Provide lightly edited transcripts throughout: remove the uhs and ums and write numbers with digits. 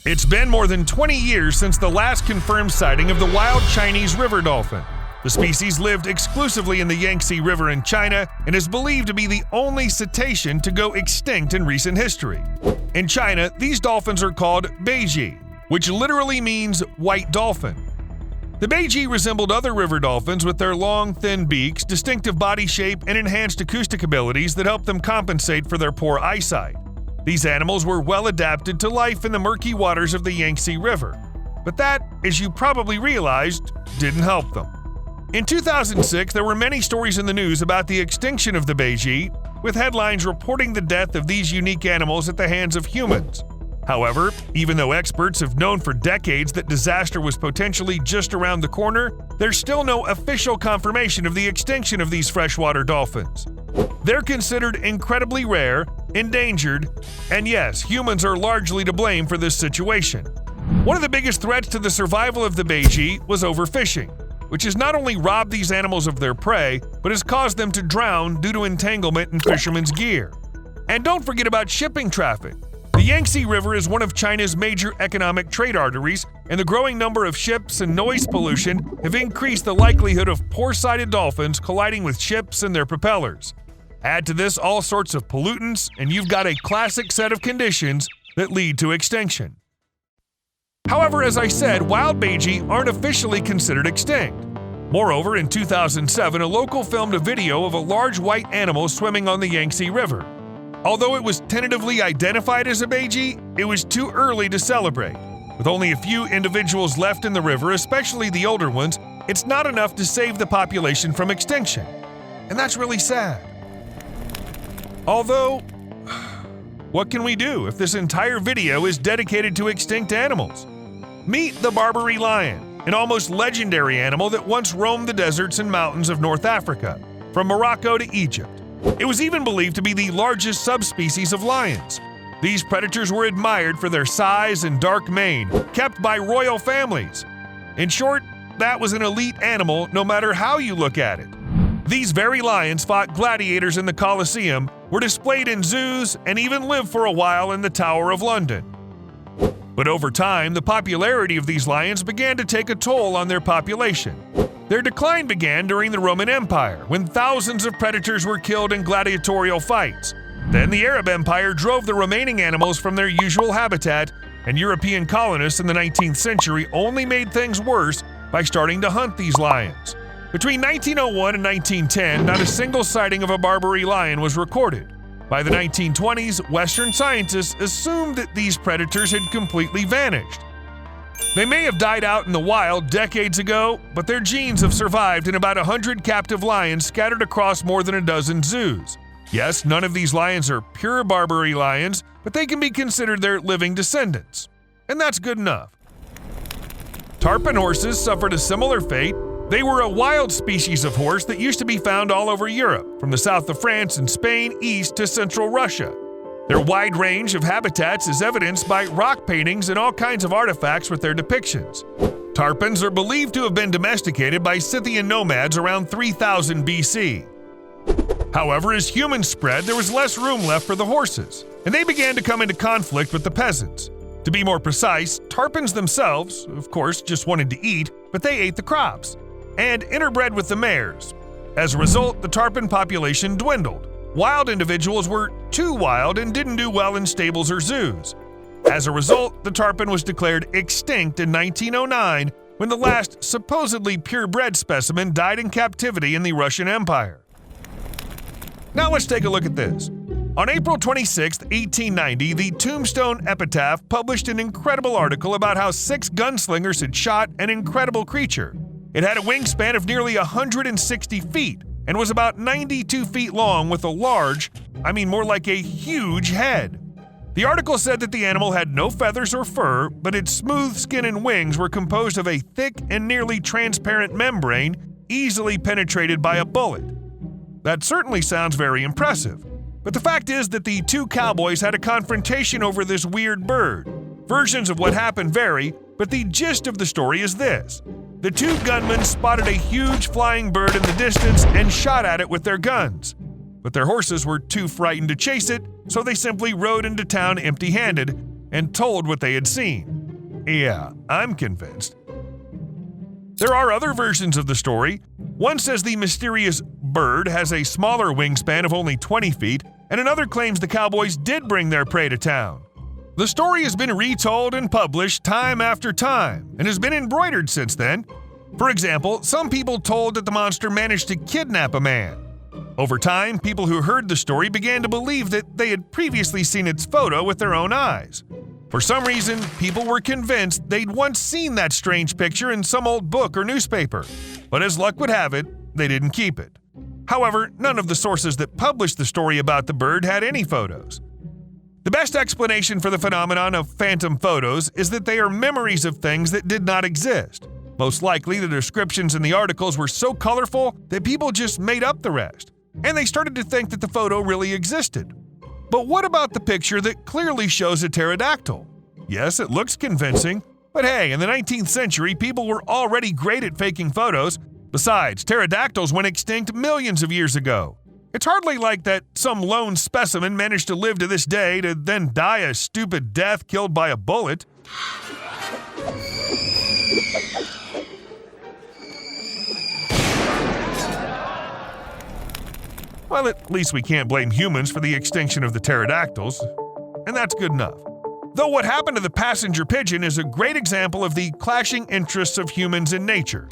It's been more than 20 years since the last confirmed sighting of the wild Chinese river dolphin. The species lived exclusively in the Yangtze River in China and is believed to be the only cetacean to go extinct in recent history. In China, these dolphins are called beiji, which literally means white dolphin. The beiji resembled other river dolphins with their long, thin beaks, distinctive body shape, and enhanced acoustic abilities that helped them compensate for their poor eyesight. These animals were well adapted to life in the murky waters of the Yangtze River. But that, as you probably realized, didn't help them. In 2006, there were many stories in the news about the extinction of the beiji, with headlines reporting the death of these unique animals at the hands of humans. However, even though experts have known for decades that disaster was potentially just around the corner, there's still no official confirmation of the extinction of these freshwater dolphins. They're considered incredibly rare, endangered, and yes, humans are largely to blame for this situation. One of the biggest threats to the survival of the beiji was overfishing, which has not only robbed these animals of their prey, but has caused them to drown due to entanglement in fishermen's gear. And don't forget about shipping traffic. The Yangtze River is one of China's major economic trade arteries, and the growing number of ships and noise pollution have increased the likelihood of poor-sighted dolphins colliding with ships and their propellers. Add to this all sorts of pollutants, and you've got a classic set of conditions that lead to extinction. However, as I said, wild beiji aren't officially considered extinct. Moreover, in 2007, a local filmed a video of a large white animal swimming on the Yangtze River. Although it was tentatively identified as a beiji, it was too early to celebrate. With only a few individuals left in the river, especially the older ones, it's not enough to save the population from extinction. And that's really sad. Although, what can we do if this entire video is dedicated to extinct animals? Meet the Barbary lion, an almost legendary animal that once roamed the deserts and mountains of North Africa, from Morocco to Egypt. It was even believed to be the largest subspecies of lions. These predators were admired for their size and dark mane, kept by royal families. In short, that was an elite animal no matter how you look at it. These very lions fought gladiators in the Colosseum, were displayed in zoos, and even lived for a while in the Tower of London. But over time, the popularity of these lions began to take a toll on their population. Their decline began during the Roman Empire, when thousands of predators were killed in gladiatorial fights. Then the Arab Empire drove the remaining animals from their usual habitat, and European colonists in the 19th century only made things worse by starting to hunt these lions. Between 1901 and 1910, not a single sighting of a Barbary lion was recorded. By the 1920s, Western scientists assumed that these predators had completely vanished. They may have died out in the wild decades ago, but their genes have survived in about 100 captive lions scattered across more than a dozen zoos. Yes, none of these lions are pure Barbary lions, but they can be considered their living descendants. And that's good enough. Tarpon horses suffered a similar fate. They were a wild species of horse that used to be found all over Europe, from the south of France and Spain east to central Russia. Their wide range of habitats is evidenced by rock paintings and all kinds of artifacts with their depictions. Tarpons are believed to have been domesticated by Scythian nomads around 3000 BC. However, as humans spread, there was less room left for the horses, and they began to come into conflict with the peasants. To be more precise, tarpons themselves, of course, just wanted to eat, but they ate the crops, and interbred with the mares. As a result, the tarpon population dwindled. Wild individuals were too wild and didn't do well in stables or zoos. As a result, the tarpon was declared extinct in 1909 when the last supposedly purebred specimen died in captivity in the Russian Empire. Now let's take a look at this. On April 26, 1890, the Tombstone Epitaph published an incredible article about how 6 gunslingers had shot an incredible creature. It had a wingspan of nearly 160 feet and was about 92 feet long with a large, more like a huge head. The article said that the animal had no feathers or fur, but its smooth skin and wings were composed of a thick and nearly transparent membrane easily penetrated by a bullet. That certainly sounds very impressive. But the fact is that the 2 cowboys had a confrontation over this weird bird. Versions of what happened vary, but the gist of the story is this. The 2 gunmen spotted a huge flying bird in the distance and shot at it with their guns. But their horses were too frightened to chase it, so they simply rode into town empty-handed and told what they had seen. Yeah, I'm convinced. There are other versions of the story. One says the mysterious bird has a smaller wingspan of only 20 feet, and another claims the cowboys did bring their prey to town. The story has been retold and published time after time, and has been embroidered since then. For example, some people told that the monster managed to kidnap a man. Over time, people who heard the story began to believe that they had previously seen its photo with their own eyes. For some reason, people were convinced they'd once seen that strange picture in some old book or newspaper. But as luck would have it, they didn't keep it. However, none of the sources that published the story about the bird had any photos. The best explanation for the phenomenon of phantom photos is that they are memories of things that did not exist. Most likely, the descriptions in the articles were so colorful that people just made up the rest, and they started to think that the photo really existed. But what about the picture that clearly shows a pterodactyl? Yes, it looks convincing, but hey, in the 19th century, people were already great at faking photos. Besides, pterodactyls went extinct millions of years ago. It's hardly like that some lone specimen managed to live to this day to then die a stupid death killed by a bullet. Well, at least we can't blame humans for the extinction of the pterodactyls, and that's good enough. Though what happened to the passenger pigeon is a great example of the clashing interests of humans in nature.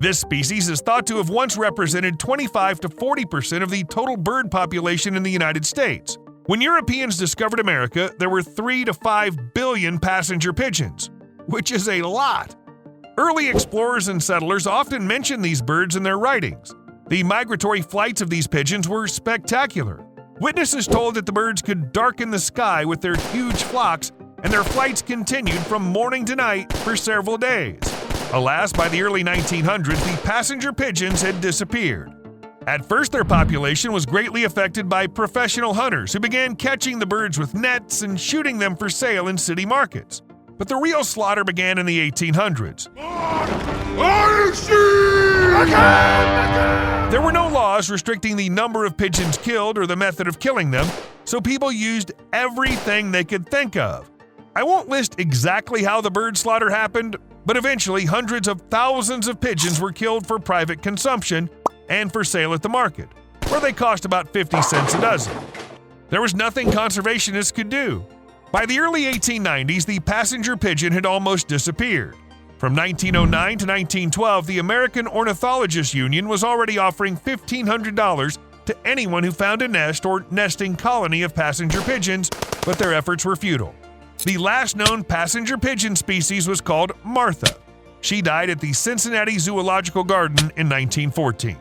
This species is thought to have once represented 25 to 40% of the total bird population in the United States. When Europeans discovered America, there were 3 to 5 billion passenger pigeons, which is a lot. Early explorers and settlers often mentioned these birds in their writings. The migratory flights of these pigeons were spectacular. Witnesses told that the birds could darken the sky with their huge flocks, and their flights continued from morning to night for several days. Alas, by the early 1900s, the passenger pigeons had disappeared. At first, their population was greatly affected by professional hunters who began catching the birds with nets and shooting them for sale in city markets. But the real slaughter began in the 1800s. There were no laws restricting the number of pigeons killed or the method of killing them, so people used everything they could think of. I won't list exactly how the bird slaughter happened, but eventually hundreds of thousands of pigeons were killed for private consumption and for sale at the market, where they cost about 50 cents a dozen. There was nothing conservationists could do. By the early 1890s, the passenger pigeon had almost disappeared. From 1909 to 1912, the American Ornithologists Union was already offering $1,500 to anyone who found a nest or nesting colony of passenger pigeons, but their efforts were futile. The last known passenger pigeon species was called Martha. She died at the Cincinnati Zoological Garden in 1914.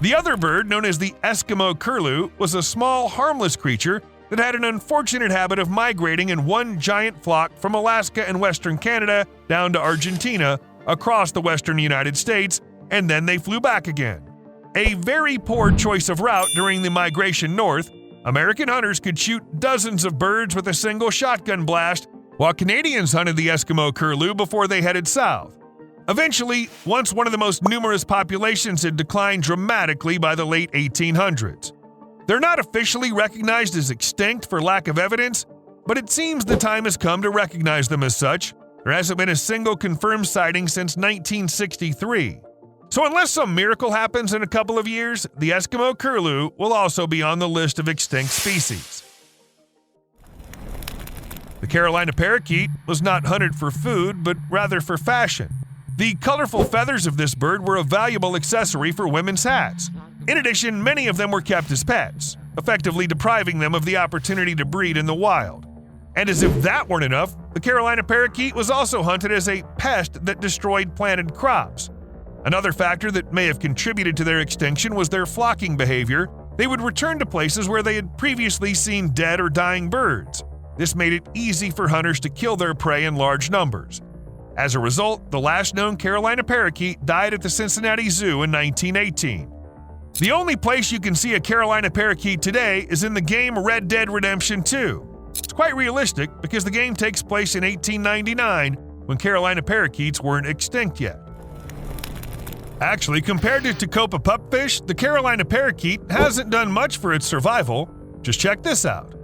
The other bird, known as the Eskimo Curlew, was a small, harmless creature that had an unfortunate habit of migrating in one giant flock from Alaska and western Canada down to Argentina, across the western United States, and then they flew back again. A very poor choice of route during the migration north. American hunters could shoot dozens of birds with a single shotgun blast, while Canadians hunted the Eskimo Curlew before they headed south. Eventually, once one of the most numerous populations had declined dramatically by the late 1800s. They're not officially recognized as extinct for lack of evidence, but it seems the time has come to recognize them as such. There hasn't been a single confirmed sighting since 1963. So unless some miracle happens in a couple of years, the Eskimo Curlew will also be on the list of extinct species. The Carolina parakeet was not hunted for food, but rather for fashion. The colorful feathers of this bird were a valuable accessory for women's hats. In addition, many of them were kept as pets, effectively depriving them of the opportunity to breed in the wild. And as if that weren't enough, the Carolina parakeet was also hunted as a pest that destroyed planted crops. Another factor that may have contributed to their extinction was their flocking behavior. They would return to places where they had previously seen dead or dying birds. This made it easy for hunters to kill their prey in large numbers. As a result, the last known Carolina parakeet died at the Cincinnati Zoo in 1918. The only place you can see a Carolina parakeet today is in the game Red Dead Redemption 2. It's quite realistic because the game takes place in 1899 when Carolina parakeets weren't extinct yet. Actually, compared to Tacopa Pupfish, the Carolina parakeet hasn't done much for its survival. Just check this out.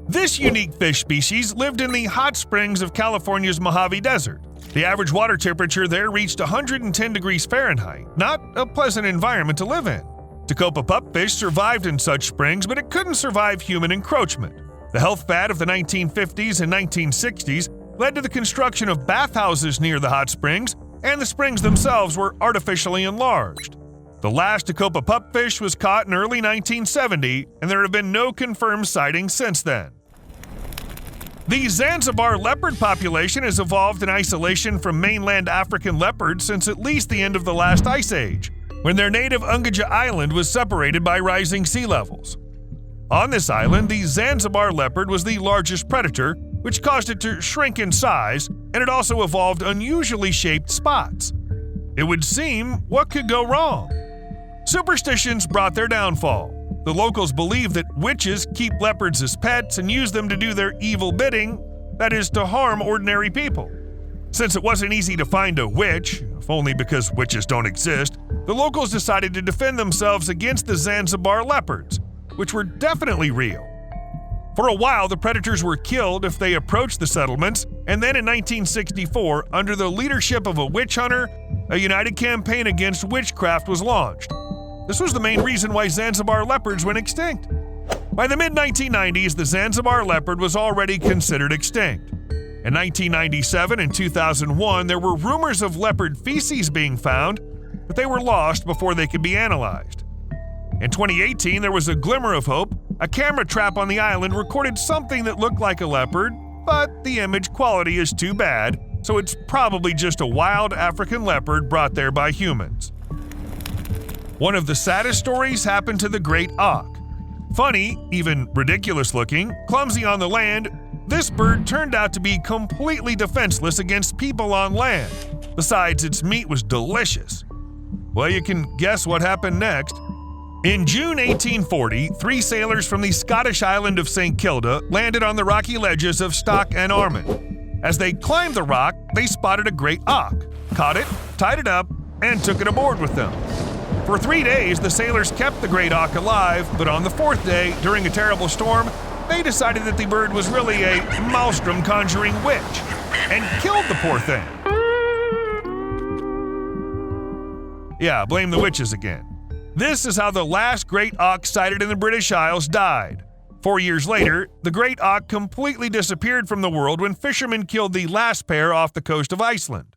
This unique fish species lived in the hot springs of California's Mojave Desert. The average water temperature there reached 110 degrees Fahrenheit, not a pleasant environment to live in. Tacopa pupfish survived in such springs, but it couldn't survive human encroachment. The health fad of the 1950s and 1960s led to the construction of bathhouses near the hot springs, and the springs themselves were artificially enlarged. The last Tacopa pupfish was caught in early 1970, and there have been no confirmed sightings since then. The Zanzibar leopard population has evolved in isolation from mainland African leopards since at least the end of the last ice age, when their native Ungaja Island was separated by rising sea levels. On this island, the Zanzibar leopard was the largest predator, which caused it to shrink in size, and it also evolved unusually shaped spots. It would seem, what could go wrong? Superstitions brought their downfall. The locals believe that witches keep leopards as pets and use them to do their evil bidding, that is, to harm ordinary people. Since it wasn't easy to find a witch, if only because witches don't exist, the locals decided to defend themselves against the Zanzibar leopards, which were definitely real. For a while, the predators were killed if they approached the settlements, and then in 1964, under the leadership of a witch hunter, a united campaign against witchcraft was launched. This was the main reason why Zanzibar leopards went extinct. By the mid-1990s, the Zanzibar leopard was already considered extinct. In 1997 and 2001, there were rumors of leopard feces being found, but they were lost before they could be analyzed. In 2018, there was a glimmer of hope. A camera trap on the island recorded something that looked like a leopard, but the image quality is too bad, so it's probably just a wild African leopard brought there by humans. One of the saddest stories happened to the great auk. Funny, even ridiculous looking, clumsy on the land, this bird turned out to be completely defenseless against people on land. Besides, its meat was delicious. Well, you can guess what happened next. In June 1840, 3 sailors from the Scottish island of St. Kilda landed on the rocky ledges of Stock and Ormond. As they climbed the rock, they spotted a great auk, caught it, tied it up, and took it aboard with them. For 3 days, the sailors kept the great auk alive, but on the 4th day, during a terrible storm, they decided that the bird was really a maelstrom conjuring witch, and killed the poor thing. Yeah, blame the witches again. This is how the last great auk sighted in the British Isles died. 4 years later, the great auk completely disappeared from the world when fishermen killed the last pair off the coast of Iceland.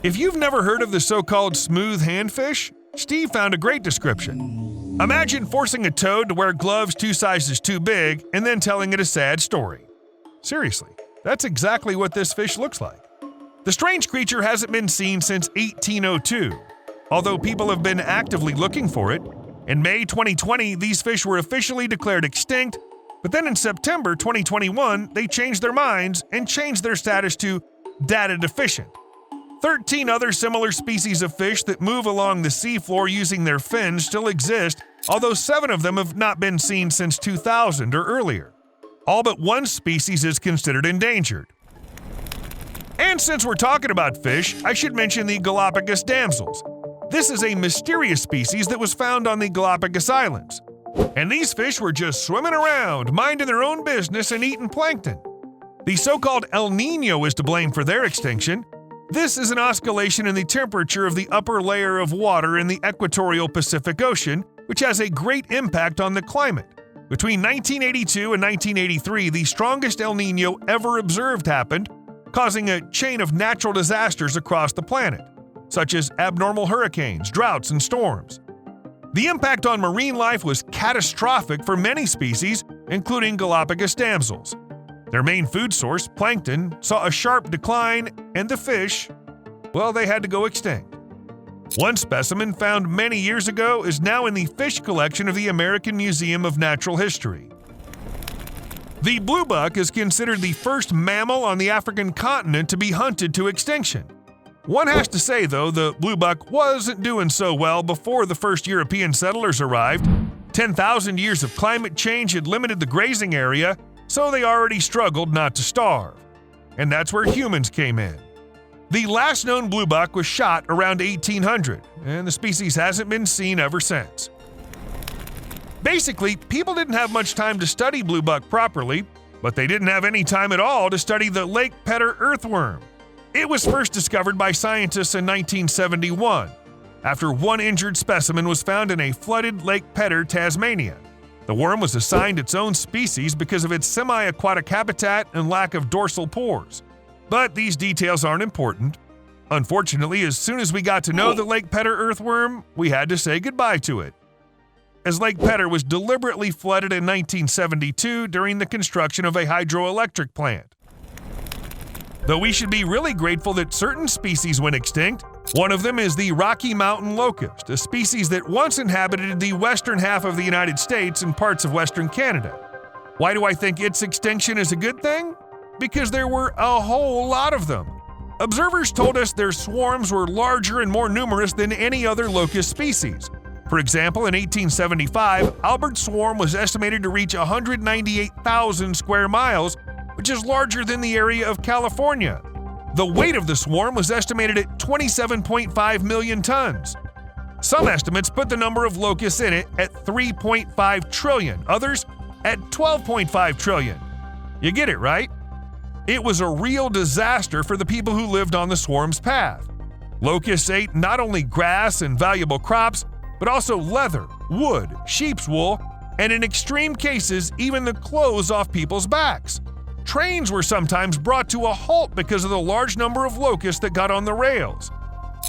If you've never heard of the so-called smooth handfish, Steve found a great description. Imagine forcing a toad to wear gloves 2 sizes too big and then telling it a sad story. Seriously, that's exactly what this fish looks like. The strange creature hasn't been seen since 1802. Although people have been actively looking for it. In May 2020, these fish were officially declared extinct, but then in September 2021, they changed their minds and changed their status to data deficient. 13 other similar species of fish that move along the seafloor using their fins still exist, although 7 of them have not been seen since 2000 or earlier. All but 1 species is considered endangered. And since we're talking about fish, I should mention the Galapagos damsels. This is a mysterious species that was found on the Galapagos Islands. And these fish were just swimming around, minding their own business and eating plankton. The so-called El Niño is to blame for their extinction. This is an oscillation in the temperature of the upper layer of water in the equatorial Pacific Ocean, which has a great impact on the climate. Between 1982 and 1983, the strongest El Niño ever observed happened, causing a chain of natural disasters across the planet, such as abnormal hurricanes, droughts, and storms. The impact on marine life was catastrophic for many species, including Galapagos damsels. Their main food source, plankton, saw a sharp decline, and the fish, well, they had to go extinct. One specimen found many years ago is now in the fish collection of the American Museum of Natural History. The bluebuck is considered the first mammal on the African continent to be hunted to extinction. One has to say, though, the bluebuck wasn't doing so well before the first European settlers arrived. 10,000 years of climate change had limited the grazing area, so they already struggled not to starve. And that's where humans came in. The last known bluebuck was shot around 1800, and the species hasn't been seen ever since. Basically, people didn't have much time to study bluebuck properly, but they didn't have any time at all to study the lake pedder earthworm. It was first discovered by scientists in 1971, after one injured specimen was found in a flooded Lake Pedder, Tasmania. The worm was assigned its own species because of its semi-aquatic habitat and lack of dorsal pores. But these details aren't important. Unfortunately, as soon as we got to know the Lake Pedder earthworm, we had to say goodbye to it, as Lake Pedder was deliberately flooded in 1972 during the construction of a hydroelectric plant. Though we should be really grateful that certain species went extinct, one of them is the Rocky Mountain locust, a species that once inhabited the western half of the United States and parts of western Canada. Why do I think its extinction is a good thing? Because there were a whole lot of them. Observers told us their swarms were larger and more numerous than any other locust species. For example, in 1875, Albert's swarm was estimated to reach 198,000 square miles, which is larger than the area of California. The weight of the swarm was estimated at 27.5 million tons. Some estimates put the number of locusts in it at 3.5 trillion, others at 12.5 trillion. You get it, right? It was a real disaster for the people who lived on the swarm's path. Locusts ate not only grass and valuable crops, but also leather, wood, sheep's wool, and in extreme cases, even the clothes off people's backs. Trains were sometimes brought to a halt because of the large number of locusts that got on the rails.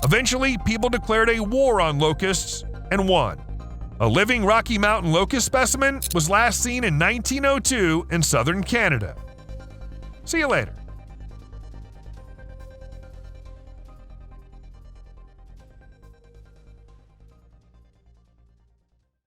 Eventually, people declared a war on locusts and won. A living Rocky Mountain locust specimen was last seen in 1902 in southern Canada. See you later.